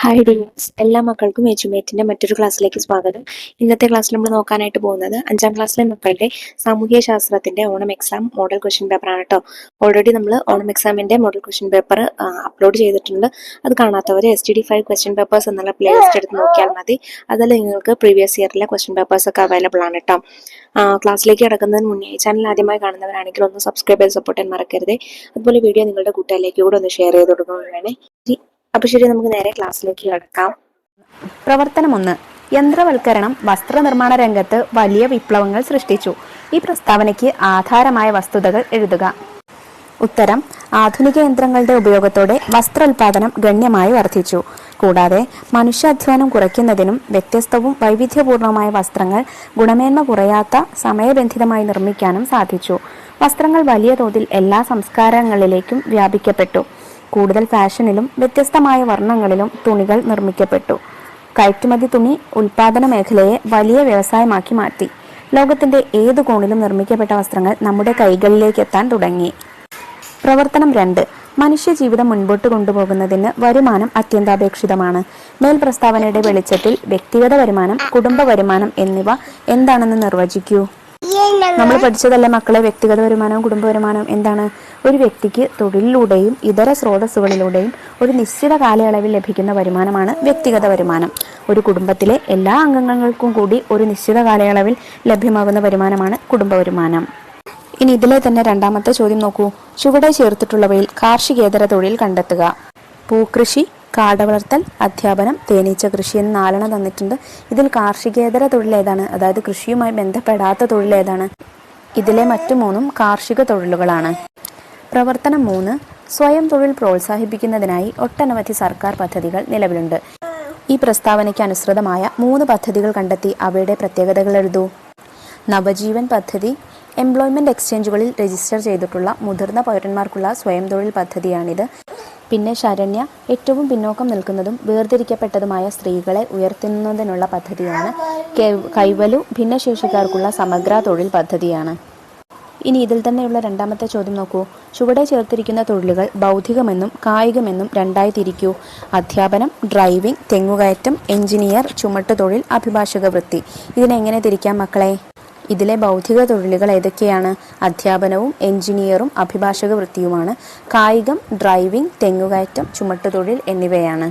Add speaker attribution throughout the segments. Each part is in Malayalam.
Speaker 1: ഹായ് ഡിയേഴ്സ്, എല്ലാ മക്കൾക്കും എജുമേറ്റിന്റെ മറ്റൊരു ക്ലാസ്സിലേക്ക് സ്വാഗതം. ഇന്നത്തെ ക്ലാസ്സിൽ നമ്മൾ നോക്കാനായിട്ട് പോകുന്നത് 5ാം ക്ലാസ്സിലെ മക്കളുടെ സാമൂഹ്യ ശാസ്ത്രത്തിന്റെ Onam exam model question paper ആണ് കേട്ടോ. ഓൾറെഡി നമ്മൾ ഓണം എക്സാമിന്റെ മോഡൽ ക്വസ്റ്റ്യൻ പേപ്പർ അപ്ലോഡ് ചെയ്തിട്ടുണ്ട്. അത് കാണാത്തവർ STD5 ക്വസ്റ്റ്യൻ പേപ്പേഴ്സ് എന്നുള്ള പ്ലേലിസ്റ്റ് എടുത്ത് നോക്കിയാൽ മതി. അതിൽ നിങ്ങൾക്ക് പ്രീവിയസ് ഇയറിലെ ക്വസ്റ്റ്യൻ പേപ്പേഴ്സ് ഒക്കെ അവൈലബിൾ ആണ് കേട്ടോ. ക്ലാസ്സിലേക്ക് കിടക്കുന്നതിന് മുന്നേ ഈ ചാനൽ ആദ്യമായി കാണുന്നവരാണെങ്കിൽ ഒന്ന് സബ്സ്ക്രൈബ് ചെയ്ത് സപ്പോർട്ട് ചെയ്യാൻ മറക്കരുത്. അതുപോലെ വീഡിയോ നിങ്ങളുടെ കൂട്ടുകാരിലേക്ക് കൂടെ ഒന്ന് ഷെയർ ചെയ്ത് കൊടുക്കുകയാണ്. അപ്പൊ ശരി, നമുക്ക് നേരെ ക്ലാസ്സിലേക്ക് കടക്കാം.
Speaker 2: പ്രവർത്തനം 1. യന്ത്രവൽക്കരണം വസ്ത്രനിർമ്മാണ രംഗത്ത് വലിയ വിപ്ലവങ്ങൾ സൃഷ്ടിച്ചു. ഈ പ്രസ്താവനയ്ക്ക് ആധാരമായ വസ്തുതകൾ എഴുതുക. ഉത്തരം: ആധുനിക യന്ത്രങ്ങളുടെ ഉപയോഗത്തോടെ വസ്ത്രോൽപാദനം ഗണ്യമായി വർദ്ധിച്ചു. കൂടാതെ മനുഷ്യാധ്വാനം കുറയ്ക്കുന്നതിനും വ്യത്യസ്തവും വൈവിധ്യപൂർണമായ വസ്ത്രങ്ങൾ ഗുണമേന്മ കുറയാത്ത സമയബന്ധിതമായി നിർമ്മിക്കാനും സാധിച്ചു. വസ്ത്രങ്ങൾ വലിയ തോതിൽ എല്ലാ സംസ്കാരങ്ങളിലേക്കും വ്യാപിക്കപ്പെട്ടു. കൂടുതൽ ഫാഷനിലും വ്യത്യസ്തമായ വർണ്ണങ്ങളിലും തുണികൾ നിർമ്മിക്കപ്പെട്ടു. കയറ്റുമതി തുണി ഉൽപാദന മേഖലയെ വലിയ വ്യവസായമാക്കി മാറ്റി. ലോകത്തിന്റെ ഏതു കോണിലും നിർമ്മിക്കപ്പെട്ട വസ്ത്രങ്ങൾ നമ്മുടെ കൈകളിലേക്ക് എത്താൻ തുടങ്ങി. പ്രവർത്തനം 2. മനുഷ്യജീവിതം മുൻപോട്ട് കൊണ്ടുപോകുന്നതിന് വരുമാനം അത്യന്താപേക്ഷിതമാണ്. മേൽ പ്രസ്താവനയുടെ വെളിച്ചത്തിൽ വ്യക്തിഗത വരുമാനം, കുടുംബ വരുമാനം എന്നിവ എന്താണെന്ന് നിർവചിക്കൂ. നമ്മൾ പഠിച്ചതല്ലേ മക്കളെ, വ്യക്തിഗത വരുമാനവും കുടുംബ വരുമാനവും എന്താണ്? ഒരു വ്യക്തിക്ക് തൊഴിലിലൂടെയും ഇതര സ്രോതസ്സുകളിലൂടെയും ഒരു നിശ്ചിത കാലയളവിൽ ലഭിക്കുന്ന വരുമാനമാണ് വ്യക്തിഗത വരുമാനം. ഒരു കുടുംബത്തിലെ എല്ലാ അംഗങ്ങൾക്കും കൂടി ഒരു നിശ്ചിത കാലയളവിൽ ലഭ്യമാകുന്ന വരുമാനമാണ് കുടുംബ വരുമാനം. ഇനി ഇതിലെ തന്നെ രണ്ടാമത്തെ ചോദ്യം നോക്കൂ. ചുവടെ ചേർത്തിട്ടുള്ളവയിൽ കാർഷികേതര തൊഴിൽ കണ്ടെത്തുക. പൂക്കൃഷി, കാടവളർത്തൽ, അധ്യാപനം, തേനീച്ച കൃഷി എന്ന് 4 തന്നിട്ടുണ്ട്. ഇതിൽ കാർഷികേതര തൊഴിൽ ഏതാണ്? അതായത് കൃഷിയുമായി ബന്ധപ്പെടാത്ത തൊഴിൽ ഏതാണ്? ഇതിലെ മറ്റു 3 കാർഷിക തൊഴിലുകളാണ്. പ്രവർത്തനം 3. സ്വയം തൊഴിൽ പ്രോത്സാഹിപ്പിക്കുന്നതിനായി ഒട്ടനവധി സർക്കാർ പദ്ധതികൾ നിലവിലുണ്ട്. ഈ പ്രസ്താവനയ്ക്ക് അനുസൃതമായ 3 പദ്ധതികൾ കണ്ടെത്തി അവയുടെ പ്രത്യേകതകൾ എഴുതൂ. നവജീവൻ പദ്ധതി എംപ്ലോയ്മെന്റ് എക്സ്ചേഞ്ചുകളിൽ രജിസ്റ്റർ ചെയ്തിട്ടുള്ള മുതിർന്ന പൗരന്മാർക്കുള്ള സ്വയം തൊഴിൽ പദ്ധതിയാണിത്. പിന്നെ ശരണ്യ ഏറ്റവും പിന്നോക്കം നിൽക്കുന്നതും വേർതിരിക്കപ്പെട്ടതുമായ സ്ത്രീകളെ ഉയർത്തുന്നതിനുള്ള പദ്ധതിയാണ്. കൈവലു ഭിന്നശേഷിക്കാർക്കുള്ള സമഗ്ര തൊഴിൽ പദ്ധതിയാണ്. ഇനി ഇതിൽ തന്നെയുള്ള രണ്ടാമത്തെ ചോദ്യം നോക്കൂ. ചുവടെ ചേർത്തിരിക്കുന്ന തൊഴിലുകൾ ബൗദ്ധികമെന്നും കായികമെന്നും 2ആയി തിരിക്കൂ. അധ്യാപനം, ഡ്രൈവിംഗ്, തെങ്ങുകയറ്റം, എഞ്ചിനീയർ, ചുമട്ടുതൊഴിൽ, അഭിഭാഷക വൃത്തി. ഇതിനെങ്ങനെ തിരിക്കാം മക്കളെ? ഇതിലെ ബൗദ്ധിക തൊഴിലുകൾ ഏതൊക്കെയാണ്? അധ്യാപനവും എഞ്ചിനീയറും അഭിഭാഷക വൃത്തിയുമാണ്. കായികം, ഡ്രൈവിംഗ്, തെങ്ങുകയറ്റം, ചുമട്ടുതൊഴിൽ എന്നിവയാണ്.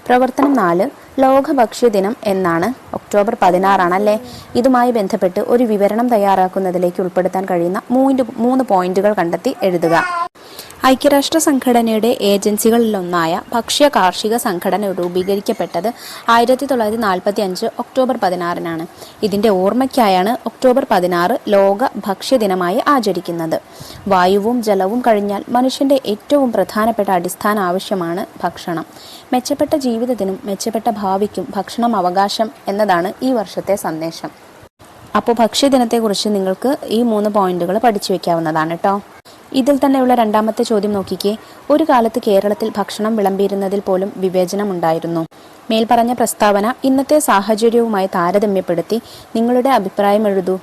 Speaker 2: പ്രവർത്തനം 4. ലോക ഭക്ഷ്യദിനം എന്നാണ്? ഒക്ടോബർ 16 ആണല്ലേ. ഇതുമായി ബന്ധപ്പെട്ട് ഒരു വിവരണം തയ്യാറാക്കുന്നതിലേക്ക് ഉൾപ്പെടുത്താൻ കഴിയുന്ന 3 പോയിന്റുകൾ കണ്ടെത്തി എഴുതുക. ഐക്യരാഷ്ട്ര സംഘടനയുടെ ഏജൻസികളിലൊന്നായ ഭക്ഷ്യ കാർഷിക സംഘടന രൂപീകരിക്കപ്പെട്ടത് 1945 ഒക്ടോബർ 16 ഇതിന്റെ ഓർമ്മയ്ക്കായാണ് ഒക്ടോബർ 16 ലോക ഭക്ഷ്യദിനമായി ആചരിക്കുന്നത്. വായുവും ജലവും കഴിഞ്ഞാൽ മനുഷ്യന്റെ ഏറ്റവും പ്രധാനപ്പെട്ട അടിസ്ഥാന ആവശ്യമാണ് ഭക്ഷണം. മെച്ചപ്പെട്ട ജീവിതത്തിനും മെച്ചപ്പെട്ട ഭാവിക്കും ഭക്ഷണം അവകാശം എന്നതാണ് ഈ വർഷത്തെ സന്ദേശം. അപ്പോൾ ഭക്ഷ്യദിനത്തെക്കുറിച്ച് നിങ്ങൾക്ക് ഈ 3 പോയിന്റുകൾ പഠിച്ചു വെക്കാവുന്നതാണ് കേട്ടോ. ഇതിൽ തന്നെയുള്ള രണ്ടാമത്തെ ചോദ്യം നോക്കിക്കേ. ഒരു കാലത്ത് കേരളത്തിൽ ഭക്ഷണം വിളമ്പിയിരുന്നതിൽ പോലും വിവേചനമുണ്ടായിരുന്നു. മേൽപ്പറഞ്ഞ പ്രസ്താവന ഇന്നത്തെ സാഹചര്യവുമായി താരതമ്യപ്പെടുത്തി നിങ്ങളുടെ അഭിപ്രായം എഴുതൂ.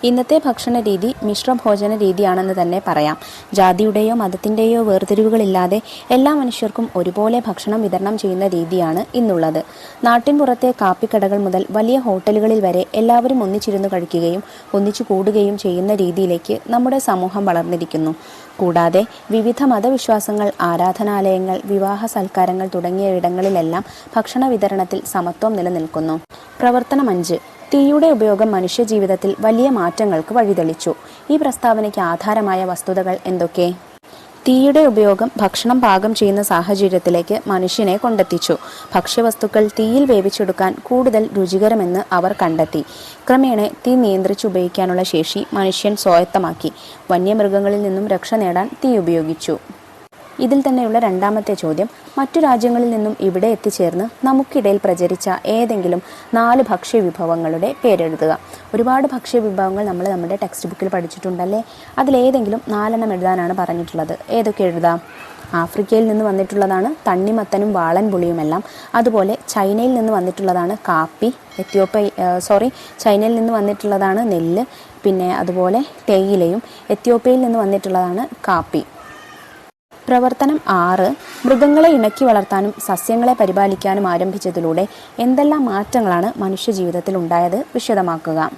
Speaker 2: ഇന്നത്തെ ഭക്ഷണ രീതി മിശ്രഭോജന രീതിയാണെന്ന് തന്നെ പറയാം. ജാതിയുടെയോ മതത്തിൻ്റെയോ വേർതിരിവുകളില്ലാതെ എല്ലാ മനുഷ്യർക്കും ഒരുപോലെ ഭക്ഷണം വിതരണം ചെയ്യുന്ന രീതിയാണ് ഇന്നുള്ളത്. നാട്ടിൻപുറത്തെ കാപ്പിക്കടകൾ മുതൽ വലിയ ഹോട്ടലുകളിൽ വരെ എല്ലാവരും ഒന്നിച്ചിരുന്നു കഴിക്കുകയും ഒന്നിച്ചു കൂടുകയും ചെയ്യുന്ന രീതിയിലേക്ക് നമ്മുടെ സമൂഹം വളർന്നിരിക്കുന്നു. കൂടാതെ വിവിധ മതവിശ്വാസങ്ങൾ, ആരാധനാലയങ്ങൾ, വിവാഹ സൽക്കാരങ്ങൾ തുടങ്ങിയ ഇടങ്ങളിലെല്ലാം ഭക്ഷണ വിതരണത്തിൽ സമത്വം നിലനിൽക്കുന്നു. പ്രവർത്തനം 5. തീയുടെ ഉപയോഗം മനുഷ്യജീവിതത്തിൽ വലിയ മാറ്റങ്ങൾക്ക് വഴിതെളിച്ചു. ഈ പ്രസ്താവനയ്ക്ക് ആധാരമായ വസ്തുതകൾ എന്തൊക്കെ? തീയുടെ ഉപയോഗം ഭക്ഷണം പാകം ചെയ്യുന്ന സാഹചര്യത്തിലേക്ക് മനുഷ്യനെ കൊണ്ടെത്തിച്ചു. ഭക്ഷ്യവസ്തുക്കൾ തീയിൽ വേവിച്ചെടുക്കാൻ കൂടുതൽ രുചികരമെന്ന് അവർ കണ്ടെത്തി. ക്രമേണ തീ നിയന്ത്രിച്ചുപയോഗിക്കാനുള്ള ശേഷി മനുഷ്യൻ സ്വായത്തമാക്കി. വന്യമൃഗങ്ങളിൽ നിന്നും രക്ഷ നേടാൻ തീ ഉപയോഗിച്ചു. ഇതിൽ തന്നെയുള്ള രണ്ടാമത്തെ ചോദ്യം. മറ്റു രാജ്യങ്ങളിൽ നിന്നും ഇവിടെ എത്തിച്ചേർന്ന് നമുക്കിടയിൽ പ്രചരിച്ച ഏതെങ്കിലും 4 ഭക്ഷ്യവിഭവങ്ങളുടെ പേരെഴുതുക. ഒരുപാട് ഭക്ഷ്യവിഭവങ്ങൾ നമ്മൾ നമ്മുടെ ടെക്സ്റ്റ് ബുക്കിൽ പഠിച്ചിട്ടുണ്ടല്ലേ. അതിലേതെങ്കിലും 4 എഴുതാനാണ് പറഞ്ഞിട്ടുള്ളത്. ഏതൊക്കെ എഴുതാം? ആഫ്രിക്കയിൽ നിന്ന് വന്നിട്ടുള്ളതാണ് തണ്ണിമത്തനും വാളൻപുളിയുമെല്ലാം. അതുപോലെ ചൈനയിൽ നിന്ന് വന്നിട്ടുള്ളതാണ് കാപ്പി. ചൈനയിൽ നിന്ന് വന്നിട്ടുള്ളതാണ് നെല്ല്. പിന്നെ അതുപോലെ തേയിലയും. എത്യോപ്യയിൽ നിന്ന് വന്നിട്ടുള്ളതാണ് കാപ്പി. പ്രവർത്തനം 6. മൃഗങ്ങളെ ഇണക്കി വളർത്താനും സസ്യങ്ങളെ പരിപാലിക്കാനും ആരംഭിച്ചതിലൂടെ എന്തെല്ലാം മാറ്റങ്ങളാണ് മനുഷ്യജീവിതത്തിൽ ഉണ്ടായത്? വിശദമാക്കുക.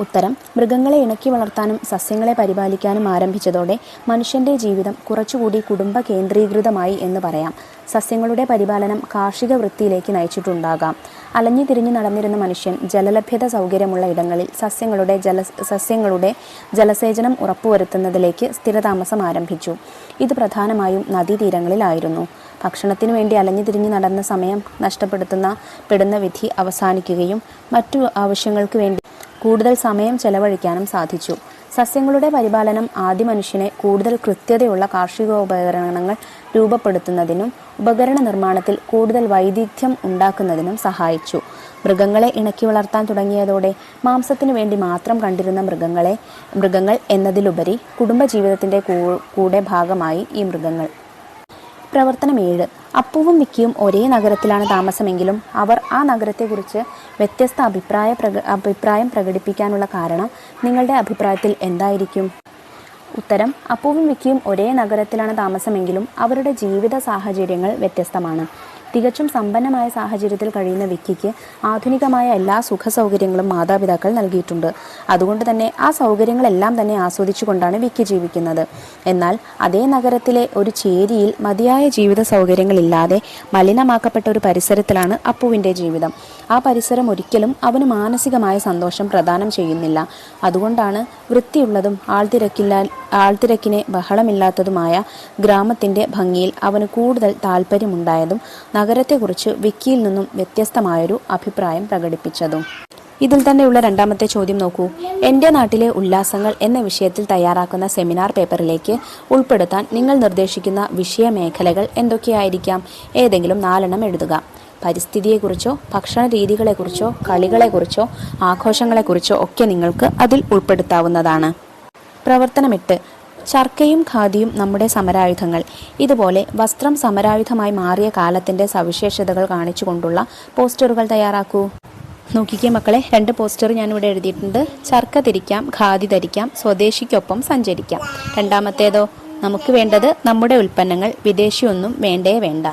Speaker 2: ഉത്തരം: മൃഗങ്ങളെ ഇണക്കി വളർത്താനും സസ്യങ്ങളെ പരിപാലിക്കാനും ആരംഭിച്ചതോടെ മനുഷ്യന്റെ ജീവിതം കുറച്ചുകൂടി കുടുംബ കേന്ദ്രീകൃതമായി എന്ന് പറയാം. സസ്യങ്ങളുടെ പരിപാലനം കാർഷിക വൃത്തിയിലേക്ക് നയിച്ചിട്ടുണ്ടാകാം. അലഞ്ഞു തിരിഞ്ഞു നടന്നിരുന്ന മനുഷ്യൻ ജലലഭ്യത സൗകര്യമുള്ള ഇടങ്ങളിൽ സസ്യങ്ങളുടെ ജലസേചനം ഉറപ്പുവരുത്തുന്നതിലേക്ക് സ്ഥിരതാമസം ആരംഭിച്ചു. ഇത് പ്രധാനമായും നദീതീരങ്ങളിലായിരുന്നു. ഭക്ഷണത്തിനു വേണ്ടി അലഞ്ഞു തിരിഞ്ഞു നടന്ന സമയം നഷ്ടപ്പെടുന്ന വിധി അവസാനിക്കുകയും മറ്റു ആവശ്യങ്ങൾക്ക് വേണ്ടി കൂടുതൽ സമയം ചെലവഴിക്കാനും സാധിച്ചു. സസ്യങ്ങളുടെ പരിപാലനം ആദ്യ മനുഷ്യനെ കൂടുതൽ കൃത്യതയുള്ള കാർഷികോപകരണങ്ങൾ രൂപപ്പെടുത്തുന്നതിനും ഉപകരണ നിർമ്മാണത്തിൽ കൂടുതൽ വൈദഗ്ധ്യം ഉണ്ടാക്കുന്നതിനും സഹായിച്ചു. മൃഗങ്ങളെ ഇണക്കി വളർത്താൻ തുടങ്ങിയതോടെ മാംസത്തിനു വേണ്ടി മാത്രം കണ്ടിരുന്ന മൃഗങ്ങൾ എന്നതിലുപരി കുടുംബജീവിതത്തിൻ്റെ കൂടെ ഭാഗമായി ഈ മൃഗങ്ങൾ. പ്രവർത്തനം 7. അപ്പുവും വിക്കിയും ഒരേ നഗരത്തിലാണ് താമസമെങ്കിലും അവർ ആ നഗരത്തെക്കുറിച്ച് വ്യത്യസ്ത അഭിപ്രായം പ്രകടിപ്പിക്കാനുള്ള കാരണം നിങ്ങളുടെ അഭിപ്രായത്തിൽ എന്തായിരിക്കും? ഉത്തരം: അപ്പുവും വിക്കിയും ഒരേ നഗരത്തിലാണ് താമസമെങ്കിലും അവരുടെ ജീവിത സാഹചര്യങ്ങൾ വ്യത്യസ്തമാണ്. തികച്ചും സമ്പന്നമായ സാഹചര്യത്തിൽ കഴിയുന്ന വിക്കിക്ക് ആധുനികമായ എല്ലാ സുഖ സൗകര്യങ്ങളും മാതാപിതാക്കൾ നൽകിയിട്ടുണ്ട്. അതുകൊണ്ട് തന്നെ ആ സൗകര്യങ്ങളെല്ലാം തന്നെ ആസ്വദിച്ചുകൊണ്ടാണ് വിക്കി ജീവിക്കുന്നത്. എന്നാൽ അതേ നഗരത്തിലെ ഒരു ചേരിയിൽ മതിയായ ജീവിത സൗകര്യങ്ങളില്ലാതെ മലിനമാക്കപ്പെട്ട ഒരു പരിസരത്തിലാണ് അപ്പുവിൻ്റെ ജീവിതം. ആ പരിസരം ഒരിക്കലും അവന് മാനസികമായ സന്തോഷം പ്രദാനം ചെയ്യുന്നില്ല. അതുകൊണ്ടാണ് വൃത്തിയുള്ളതും ആൾത്തിരക്കിനെ ബഹളമില്ലാത്തതുമായ ഗ്രാമത്തിൻ്റെ ഭംഗിയിൽ അവന് കൂടുതൽ താല്പര്യമുണ്ടായതും നഗരത്തെക്കുറിച്ച് വിക്കിയിൽ നിന്നും വ്യത്യസ്തമായൊരു അഭിപ്രായം പ്രകടിപ്പിച്ചതും. ഇതിൽ തന്നെയുള്ള രണ്ടാമത്തെ ചോദ്യം നോക്കൂ. എൻ്റെ നാട്ടിലെ ഉല്ലാസങ്ങൾ എന്ന വിഷയത്തിൽ തയ്യാറാക്കുന്ന സെമിനാർ പേപ്പറിലേക്ക് ഉൾപ്പെടുത്താൻ നിങ്ങൾ നിർദ്ദേശിക്കുന്ന വിഷയമേഖലകൾ എന്തൊക്കെയായിരിക്കാം? ഏതെങ്കിലും 4 എണ്ണം എഴുതുക. പരിസ്ഥിതിയെക്കുറിച്ചോ ഭക്ഷണ രീതികളെക്കുറിച്ചോ കളികളെക്കുറിച്ചോ ആഘോഷങ്ങളെക്കുറിച്ചോ ഒക്കെ നിങ്ങൾക്ക് അതിൽ ഉൾപ്പെടുത്താവുന്നതാണ്. പ്രവർത്തനം 8. ചർക്കയും ഖാദിയും നമ്മുടെ സമരായുധങ്ങൾ. ഇതുപോലെ വസ്ത്രം സമരായുധമായി മാറിയ കാലത്തിൻ്റെ സവിശേഷതകൾ കാണിച്ചുകൊണ്ടുള്ള പോസ്റ്ററുകൾ തയ്യാറാക്കൂ. നോക്കിക്കേ മക്കളെ, 2 പോസ്റ്റർ ഞാനിവിടെ എഴുതിയിട്ടുണ്ട്. ചർക്ക തിരിക്കാം, ഖാദി ധരിക്കാം, സ്വദേശിക്കൊപ്പം സഞ്ചരിക്കാം. രണ്ടാമത്തേതോ, നമുക്ക് വേണ്ടത് നമ്മുടെ ഉൽപ്പന്നങ്ങൾ, വിദേശിയൊന്നും വേണ്ട.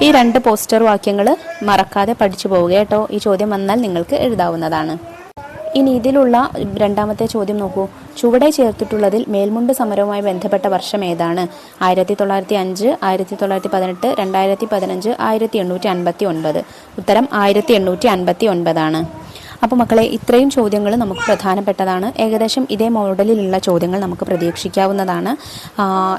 Speaker 2: ഈ 2 പോസ്റ്റർ വാക്യങ്ങൾ മറക്കാതെ പഠിച്ചു പോവുക കേട്ടോ. ഈ ചോദ്യം വന്നാൽ നിങ്ങൾക്ക് എഴുതാവുന്നതാണ്. ഇനി ഇതിലുള്ള രണ്ടാമത്തെ ചോദ്യം നോക്കൂ. ചുവടെ ചേർത്തിട്ടുള്ളതിൽ മേൽമുണ്ട് സമരവുമായി ബന്ധപ്പെട്ട വർഷം ഏതാണ്? 1905, 1918, 2015, 1859. ഉത്തരം 1859 ആണ്. അപ്പോൾ മക്കളെ, ഇത്രയും ചോദ്യങ്ങൾ നമുക്ക് പ്രധാനപ്പെട്ടതാണ്. ഏകദേശം ഇതേ മോഡലിലുള്ള ചോദ്യങ്ങൾ നമുക്ക് പ്രതീക്ഷിക്കാവുന്നതാണ്.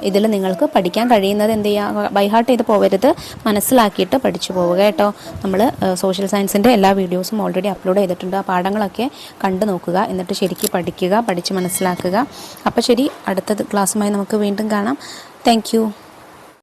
Speaker 2: ഇതിൽ നിങ്ങൾക്ക് പഠിക്കാൻ കഴിയുന്നത് എന്ത് ചെയ്യുക? ബൈഹാർട്ട് ചെയ്ത് പോകരുത്, മനസ്സിലാക്കിയിട്ട് പഠിച്ചു പോവുക കേട്ടോ. നമ്മൾ സോഷ്യൽ സയൻസിൻ്റെ എല്ലാ വീഡിയോസും ഓൾറെഡി അപ്ലോഡ് ചെയ്തിട്ടുണ്ട്. ആ പാഠങ്ങളൊക്കെ കണ്ടു നോക്കുക, എന്നിട്ട് ശരിക്കും പഠിക്കുക, പഠിച്ച് മനസ്സിലാക്കുക. അപ്പോൾ ശരി, അടുത്ത ക്ലാസ്സുമായി നമുക്ക് വീണ്ടും കാണാം. താങ്ക്